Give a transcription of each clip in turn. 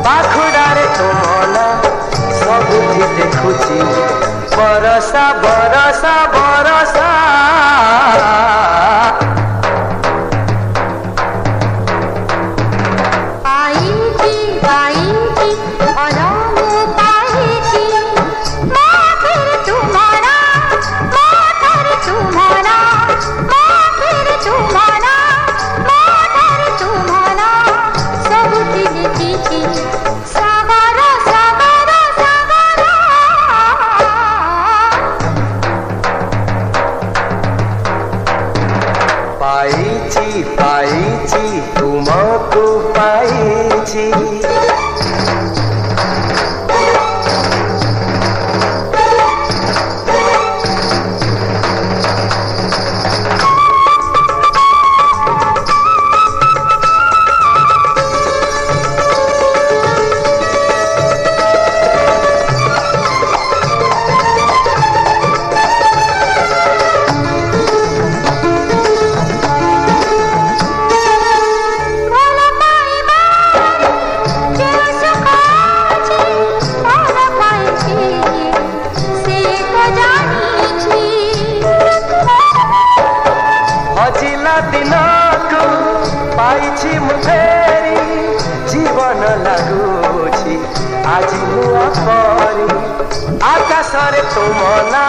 पाखुड़ारे तुमना सबुठी देखुची बरसा बरसा बरसा पाइची तुमको पाइची दिनकु पाइछि मु फेरी जीवन लागुछि आज नुआ परी आकाश रे तुमना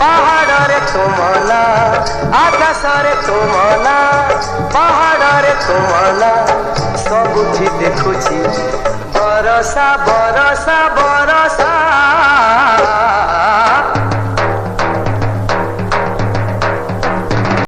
पहाड़ रे तुमना आकाश रे तुमना पहाड़ रे तुमना सबुठी देखुछि बरसा बरसा बरसा